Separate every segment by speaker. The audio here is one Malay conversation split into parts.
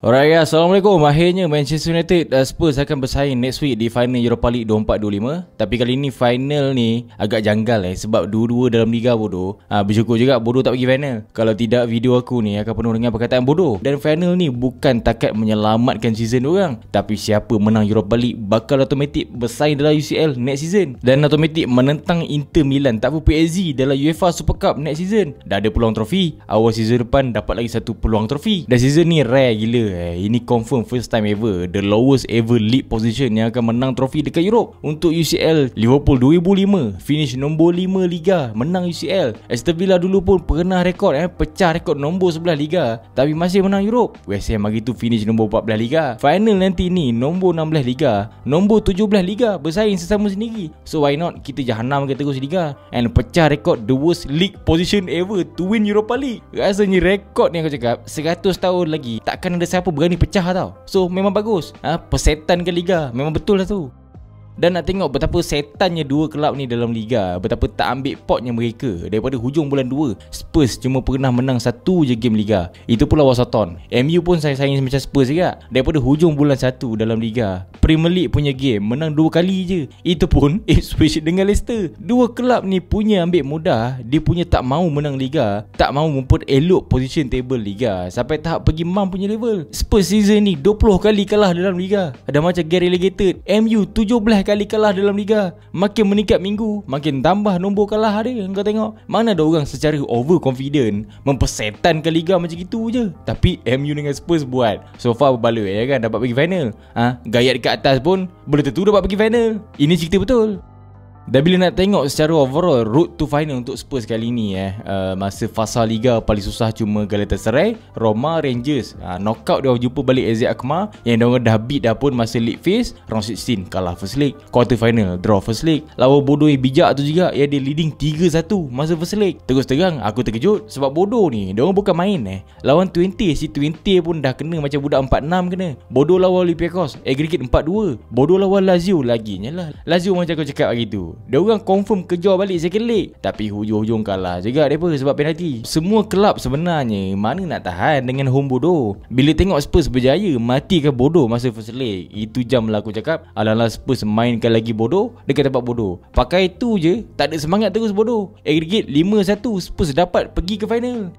Speaker 1: Alright guys, Assalamualaikum. Akhirnya Manchester United Spurs akan bersaing next week di final Europa League 24-25. Tapi kali ni final ni agak janggal sebab dua-dua dalam liga bodoh. Bersyukur juga bodoh tak pergi final. Kalau tidak video aku ni akan penuh dengan perkataan bodoh. Dan final ni bukan takat menyelamatkan season diorang, tapi siapa menang Europa League bakal automatik bersaing dalam UCL next season. Dan automatik menentang Inter Milan tak apa PSG dalam UEFA Super Cup next season. Dah ada peluang trofi. Awal season depan dapat lagi satu peluang trofi. Dan season ni rare gila. Ini confirm first time ever, the lowest ever league position yang akan menang trofi dekat Europe. Untuk UCL, Liverpool 2005 finish nombor 5 liga, menang UCL. Aston Villa dulu pun pernah rekod pecah rekod nombor 11 liga tapi masih menang Europe. West Ham hari tu finish nombor 14 liga. Final nanti ni nombor 16 liga, nombor 17 liga, bersaing sesama sendiri. So why not kita jahanam ke terus liga and pecah rekod the worst league position ever to win Europa League. Rasanya rekod ni aku cakap 100 tahun lagi takkan ada siapa berani pecah tau. So memang bagus. Persetan ke liga memang betul lah tu. Dan nak tengok betapa setannya dua kelab ni dalam liga, betapa tak ambil potnya mereka. Daripada hujung bulan 2, Spurs cuma pernah menang satu je game liga, itu pula Wasaton. MU pun saing macam Spurs juga. Daripada hujung bulan 1 dalam liga, Premier League punya game menang 2 kali je, itu pun Ipswich dengan Leicester. Dua kelab ni punya ambil mudah, dia punya tak mau menang liga, tak mau memperelok position table liga sampai tahap pergi mam punya level. Spurs season ni 20 kali kalah dalam liga, ada macam get relegated. MU 17 kali kalah dalam liga. Makin meningkat minggu, makin tambah nombor kalah dia. Kau tengok, mana ada orang secara overconfident mempersetankan liga macam gitu je. Tapi MU dengan Spurs buat. So far berbaloi kan, dapat pergi final. Gayat dekat atas pun boleh tentu dapat pergi final. Ini cerita betul. Dan bila nak tengok secara overall route to final untuk Spurs kali ni masa fasa liga paling susah cuma Galatasaray, Roma, Rangers. Knockout dia jumpa balik AZ Alkmaar yang diorang dah beat dah pun masa league phase. Round 16 kalah first leg, quarter final draw first leg. Lawan bodoh yang bijak tu juga, dia leading 3-1 masa first leg. Terus terang aku terkejut sebab bodoh ni diorang bukan main lawan 20, si 20 pun dah kena macam budak 4-6 kena. Bodoh lawan Olympiacos aggregate 4-2. Bodoh lawan Lazio lagi nyalah. Lazio macam aku cakap hari tu, dia orang confirm kejar balik second leg, tapi hujung-hujung kalah juga mereka sebab penalti. Semua kelab sebenarnya mana nak tahan dengan home bodoh. Bila tengok Spurs berjaya matikan bodoh masa first leg, itu jam lah aku cakap ala-ala Spurs mainkan lagi bodoh dekat tempat bodoh. Pakai itu je, tak ada semangat terus bodoh. Aggregate 5-1, Spurs dapat pergi ke final.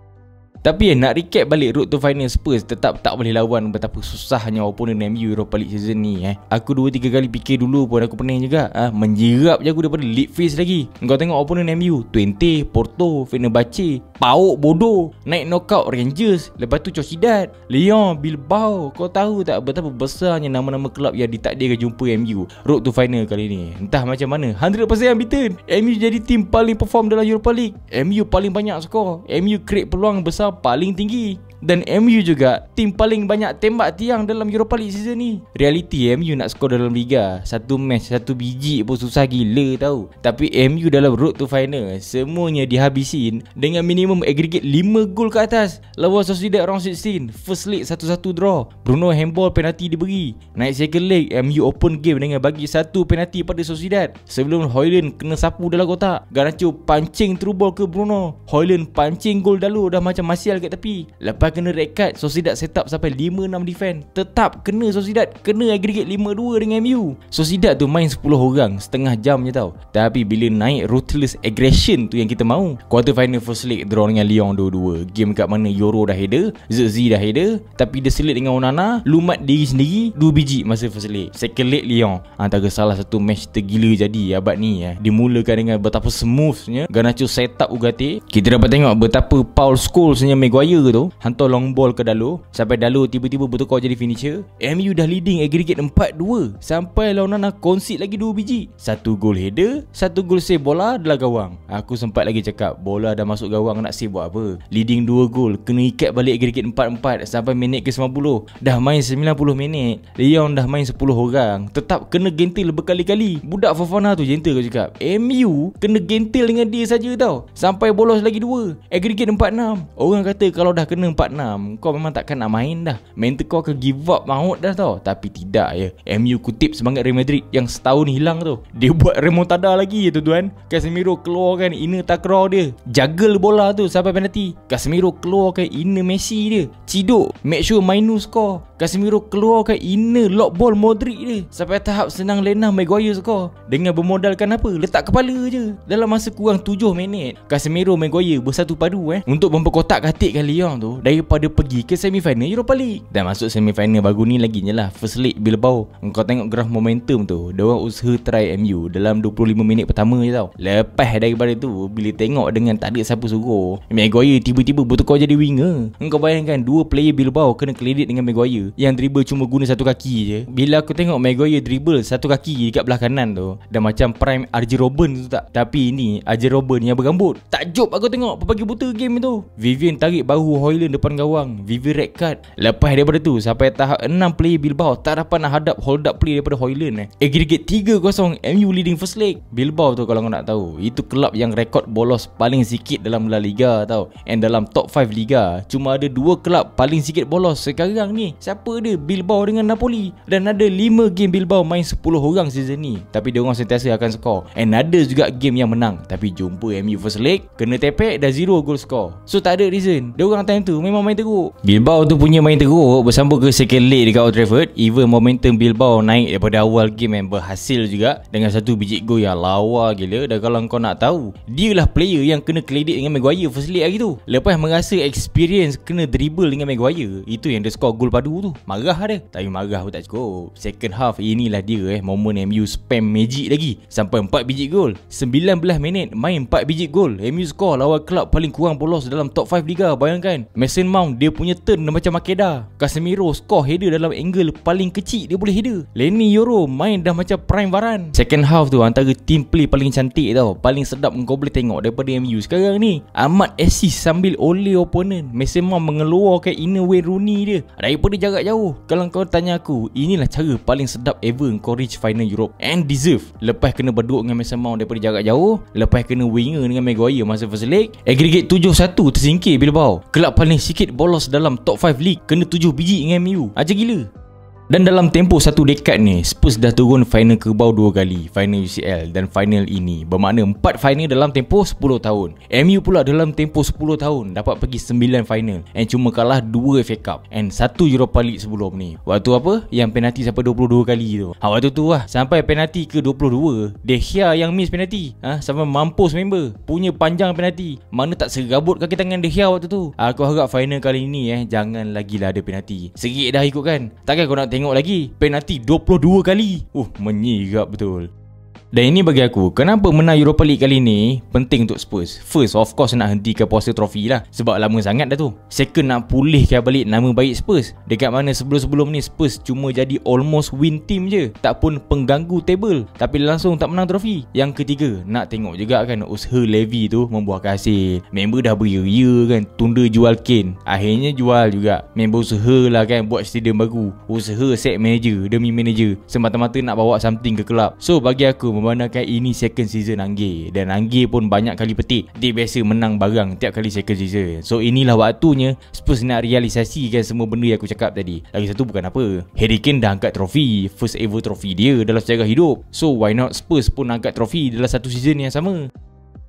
Speaker 1: Tapi nak recap balik route to final, Spurs tetap tak boleh lawan betapa susahnya opponent MU Europa League season ni. Aku 2-3 kali fikir dulu pun aku pening juga. Menjerap je aku daripada league phase lagi. Kau tengok opponent MU, 20, Porto, Fenerbahce, Pauk bodoh, naik knockout Rangers, lepas tu Sociedad, Lyon, Bilbao. Kau tahu tak betapa besarnya nama-nama kelab yang ditakdirkan jumpa MU route to final kali ni. Entah macam mana, 100% unbeaten. MU jadi tim paling perform dalam Europa League. MU paling banyak skor, MU create peluang besar paling tinggi. Dan MU juga tim paling banyak tembak tiang dalam Europa League season ni. Reality MU nak skor dalam liga, satu match satu biji pun susah gila tau. Tapi MU dalam road to final semuanya dihabisin dengan minimum aggregate 5 gol ke atas. Lawan Sociedad round 16, first leg 1-1 draw, Bruno handball penalti diberi. Naik second leg, MU open game dengan bagi satu penalti pada Sociedad sebelum Højlund kena sapu dalam kotak. Garnacho pancing through ball ke Bruno, Højlund pancing gol dalu dah macam Martial kat tepi. Lepas kena red card, Sociedad set up sampai 5-6 defend, tetap kena Sociedad, kena aggregate 5-2 dengan MU. Sociedad tu main 10 orang setengah jam je tau. Tapi bila naik ruthless aggression tu yang kita mahu. Quarter final first leg draw dengan Lyon 2-2. Game kat mana Euro dah header, Zirkzee dah header, tapi dia selit dengan Onana, lumat diri sendiri 2 biji masa first leg. Second leg Lyon antara salah satu match tergila jadi abad ni. Dimulakan dengan betapa smoothnya Garnacho set up Ugarte. Kita dapat tengok betapa Paul Scholesnya Maguire tu hantar long ball ke Dalot, sampai Dalot tiba-tiba bertukar jadi finisher. MU dah leading aggregate 4-2 sampai Onana concede lagi 2 biji. Satu gol header, satu gol save bola dalam gawang. Aku sempat lagi cakap bola dah masuk gawang nak save buat apa. Leading 2 gol, kena ikat balik aggregate 4-4 sampai minit ke 90. Dah main 90 minit, Lyon dah main 10 orang, tetap kena gentil berkali-kali. Budak Fofana tu gentle aku cakap. MU kena gentil dengan dia saja tau, sampai bolos lagi 2, aggregate 4-6. Orang kata kalau dah kena 4 4-6, kau memang takkan nak main dah. Mental kau akan give up maut dah tau. Tapi tidak ya, MU kutip semangat Real Madrid yang setahun hilang tu. Dia buat remontada lagi ya tuan-tuan. Casemiro keluarkan inner takraw dia, juggle bola tu sampai penalti. Casemiro keluarkan inner Messi dia, ciduk, make sure minus score. Casemiro keluarkan inner lock ball Modric dia, sampai tahap senang lenah Maguire score. Dengan bermodalkan apa? Letak kepala je. Dalam masa kurang 7 minit, Casemiro Maguire bersatu padu untuk memperkotak-katikkan Lyon tu daripada pergi ke semifinal Europa League. Dan masuk semifinal baru ni lagi je lah, first leg Bilbao. Kau tengok graf momentum tu, diorang usaha try MU dalam 25 minit pertama je tau. Lepas daripada tu, bila tengok dengan tak ada siapa suruh, Maguire tiba-tiba bertukar jadi winger. Kau bayangkan dua player Bilbao kena kredit dengan Maguire yang dribble cuma guna satu kaki je. Bila aku tengok Maguire dribble satu kaki dekat belah kanan tu, dah macam prime RJ Robben tu tak. Tapi ini RJ Robben yang bergambut. Takjub aku tengok pagi buta game tu. Vivian tarik bahu Højlund depan gawang, Vivian red card. Lepas daripada tu sampai tahap 6 player Bilbao tak dapat nak hadap hold up play daripada Højlund. Aggregate 3-0, MU leading first leg. Bilbao tu kalau kau nak tahu, itu kelab yang rekod bolos paling sikit dalam La Liga tau. And dalam top 5 Liga, cuma ada 2 kelab paling sikit bolos sekarang ni. Siapa dia? Bilbao dengan Napoli. Dan ada 5 game Bilbao main 10 orang season ni, tapi diorang sentiasa akan skor. And ada juga game yang menang, tapi jumpa MU first leg, kena tepek dah 0 goal score. So tak ada reason, diorang time tu memang main teruk. Bilbao tu punya main teruk bersambung ke second leg dekat Old Trafford. Even momentum Bilbao naik daripada awal game yang berhasil juga dengan satu biji gol yang lawa gila. Dan kalau kau nak tahu, dia lah player yang kena kredit dengan Maguire first leg hari tu. Lepas merasa experience kena dribble dengan Maguire, itu yang dia skor gol padu tu. Marah dia. Tapi marah pun tak cukup. Second half inilah dia momen MU spam magic lagi sampai 4 biji gol. 19 minit main 4 biji gol. MU skor lawan kelab paling kurang bolos dalam top 5 Liga. Bayangkan, Mason Mount dia punya turn dah macam Makeda. Casemiro skor header dalam angle paling kecil dia boleh header. Lenny Yoro main dah macam prime Varane. Second half tu antara team play paling cantik tau, paling sedap kau boleh tengok daripada MU sekarang ni. Ahmad assist sambil oleh opponent. Mason Mount mengeluarkan inner Wayne Rooney dia daripada jarak jauh. Kalau kau tanya aku, inilah cara paling sedap ever kau reach final Europe, and deserve. Lepas kena berduk dengan Mason Mount daripada jarak jauh, lepas kena winger dengan Maguire masa first leg, aggregate 7-1 tersingkir Bilbao. Kelab paling sikit bolos dalam top 5 league kena 7 biji dengan MU. Ajar gila. Dan dalam tempoh satu dekad ni, Spurs dah turun final Kerbau 2 kali, final UCL dan final ini. Bermakna 4 final dalam tempoh 10 tahun. MU pula dalam tempoh 10 tahun dapat pergi 9 final and cuma kalah 2 FA Cup and 1 Europa League sebelum ni. Waktu apa? Yang penalti sampai 22 kali tu. Waktu tu lah, sampai penalti ke 22, De Gea yang miss penalti. Sampai mampus member. Punya panjang penalti. Mana tak serabut kaki tangan De Gea waktu tu. Aku harap final kali ni jangan lagi lah ada penalti. Serik dah ikut kan. Takkan kau nak tengok lagi penalti 22 kali. Menyirap betul. Dan ini bagi aku, kenapa menang Europa League kali ni penting untuk Spurs. First, of course nak hentikan puasa trofi lah, sebab lama sangat dah tu. Second, nak pulihkan balik nama baik Spurs. Dekat mana sebelum-sebelum ni Spurs cuma jadi almost win team je, tak pun pengganggu table, tapi langsung tak menang trofi. Yang ketiga, nak tengok juga kan usaha Levy tu membuahkan hasil. Member dah beria-ria kan, tunda jual Kane, akhirnya jual juga. Member usaha lah kan buat stadium baru, usaha set manager demi manager, semata-mata nak bawa something ke kelab. So bagi aku, memandangkan ini second season Angge, dan Angge pun banyak kali petik dia biasa menang barang tiap kali second season. So inilah waktunya Spurs nak realisasikan semua benda yang aku cakap tadi. Lagi satu bukan apa, Harry Kane dah angkat trofi, first ever trofi dia dalam sejarah hidup. So why not Spurs pun angkat trofi dalam satu season yang sama.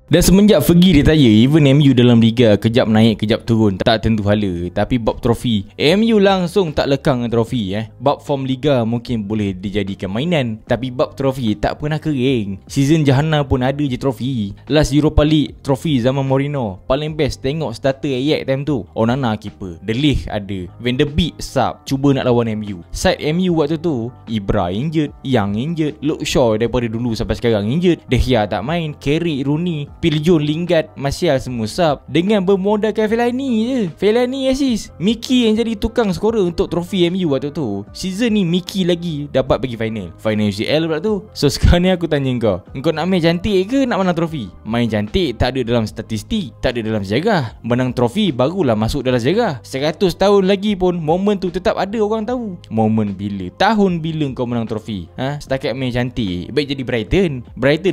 Speaker 1: Dan semenjak Fergie retire, even MU dalam Liga kejap naik kejap turun, tak tentu hala. Tapi bab trofi, MU langsung tak lekang dengan trofi. Bab form Liga mungkin boleh dijadikan mainan, tapi bab trofi tak pernah kering. Season Jahanam pun ada je trofi. Last Europa League trofi zaman Mourinho, paling best tengok starter Ajax time tu. Onana keeper, De Ligt ada, Van der Beek sub, cuba nak lawan MU. Side MU waktu tu, Ibra injured, Young injured, Luke Shaw daripada dulu sampai sekarang injured, De Gea tak main, Carrick, Rooney, Phil Jones, Lingard, Martial semua sub. Dengan bermodalkan Fellaini je. Fellaini assist. Mickey yang jadi tukang skorer untuk trofi MU waktu tu. Season ni Mickey lagi dapat pergi final UCL pula tu. So sekarang ni aku tanya kau nak main cantik ke nak menang trofi? Main cantik tak ada dalam statistik, tak ada dalam sejarah. Menang trofi barulah masuk dalam sejarah. 100 tahun lagi pun momen tu tetap ada orang tahu. Momen bila? Tahun bila kau menang trofi? Setakat main cantik, baik jadi Brighton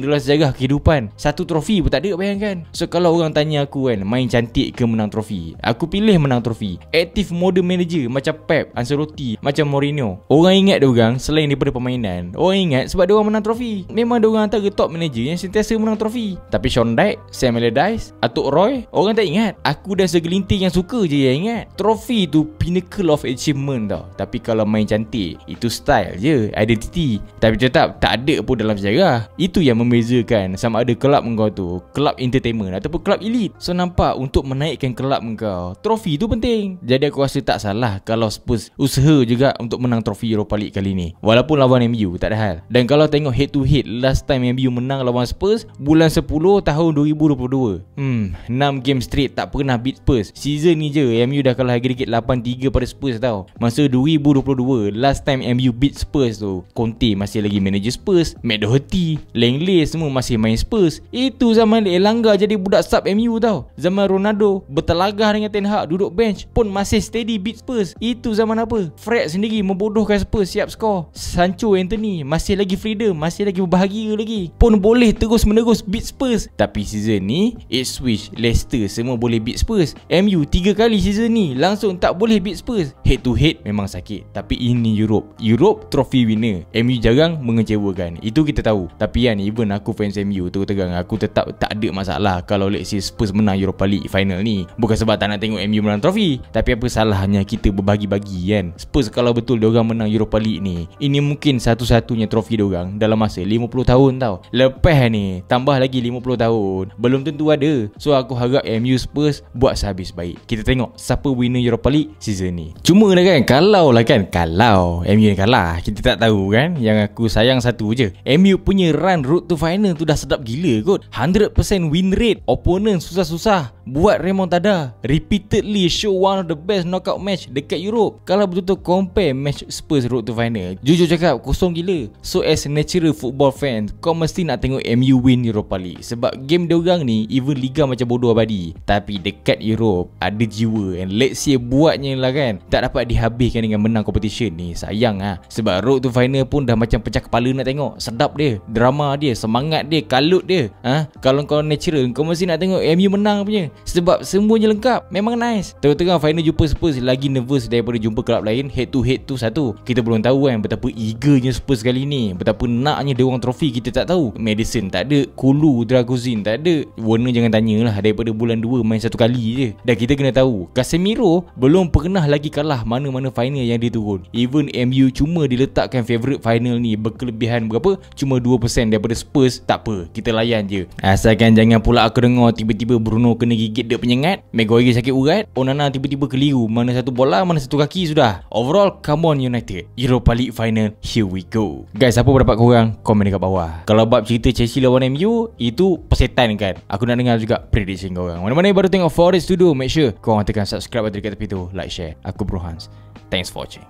Speaker 1: dalam sejarah kehidupan, satu trofi pun tak tak ada, bayangkan. So kalau orang tanya aku kan, main cantik ke menang trofi, aku pilih menang trofi. Active mode manager macam Pep, Ancelotti, macam Mourinho. Orang ingat diorang selain daripada permainan, orang ingat sebab diorang menang trofi. Memang diorang antara top manager yang sentiasa menang trofi. Tapi Sean Dyche, Sam Allardyce, Atuk Roy, orang tak ingat. Aku dan segelintir yang suka je yang ingat. Trofi tu pinnacle of achievement tau. Tapi kalau main cantik, itu style je, identity. Tapi tetap tak ada pun dalam sejarah. Itu yang membezakan sama ada kelab engkau tu kelab entertainment ataupun kelab elite. So nampak, untuk menaikkan kelab engkau, trofi tu penting. Jadi aku rasa tak salah kalau Spurs usaha juga untuk menang trofi Europa League kali ni, walaupun lawan MU tak ada hal. Dan kalau tengok head to head, last time MU menang lawan Spurs bulan 10 tahun 2022. 6 game straight tak pernah beat Spurs. Season ni je MU dah kalah agregate 8-3 pada Spurs tau. Masa 2022 last time MU beat Spurs tu, Conte masih lagi manager Spurs, Matt Doherty, Langley semua masih main Spurs. Itu zaman Elanga jadi budak sub MU tau. Zaman Ronaldo bertelagah dengan Ten Hag duduk bench pun masih steady beat Spurs. Itu zaman apa? Fred sendiri membodohkan Spurs siap skor. Sancho, Anthony masih lagi freedom, masih lagi berbahagia lagi, pun boleh terus menerus beat Spurs. Tapi season ni Ipswich, Leicester semua boleh beat Spurs. MU 3 kali season ni langsung tak boleh beat Spurs. Head to head memang sakit. Tapi ini Europe trophy winner. MU jarang mengecewakan, itu kita tahu. Tapi kan, even aku fans MU terus terang, aku tetap tak ada masalah kalau let's say Spurs menang Europa League final ni. Bukan sebab tak nak tengok MU menang trofi, tapi apa salahnya kita berbagi-bagi kan. Spurs kalau betul diorang menang Europa League ni, ini mungkin satu-satunya trofi diorang dalam masa 50 tahun tau. Lepas ni tambah lagi 50 tahun, belum tentu ada. So aku harap MU Spurs buat sehabis baik. Kita tengok siapa winner Europa League season ni. Cuma lah kan, kalau MU ni kalah, kita tak tahu kan. Yang aku sayang satu je, MU punya run road to final tu dah sedap gila kot. 100% win rate, opponent susah-susah buat remontada, repeatedly show one of the best knockout match dekat Europe. Kalau betul-betul compare match Spurs road to final, jujur cakap kosong gila. So as natural football fans, kau mesti nak tengok MU win Europa League. Sebab game diorang ni even liga macam bodoh abadi, tapi dekat Europe ada jiwa. And let's say buatnya lah kan, tak dapat dihabiskan dengan menang competition ni, sayang lah. Sebab road to final pun dah macam pecah kepala nak tengok. Sedap dia, drama dia, semangat dia, kalut dia. Kalau kau natural, kau mesti nak tengok MU menang punya. Sebab semuanya lengkap, memang nice. Terus-terang final jumpa Spurs lagi nervous daripada jumpa kelab lain. Head to head tu satu, kita belum tahu kan betapa eagernya Spurs kali ni, betapa naknya dia orang trofi, kita tak tahu. Madison tak ada, Kulu, Dragozin tak ada, Werner jangan tanyalah, daripada bulan 2 main satu kali je. Dan kita kena tahu, Casemiro belum pernah lagi kalah mana-mana final yang dia turun. Even MU cuma diletakkan favourite final ni berkelebihan berapa, cuma 2% daripada Spurs. Tak apa, kita layan je. Asalkan jangan pula aku dengar tiba-tiba Bruno kena gigit dia penyengat, Maguire sakit urat, Onana tiba-tiba keliru mana satu bola mana satu kaki. Sudah, overall come on United, Europa League final, here we go. Guys, apa pendapat korang? Komen dekat bawah. Kalau bab cerita Chelsea lawan MU, itu persetan kan, aku nak dengar juga prediction korang. Mana-mana baru tengok Forest Studio, make sure korang tekan subscribe atau dekat tepi tu, like, share. Aku Bro Hans, thanks for watching.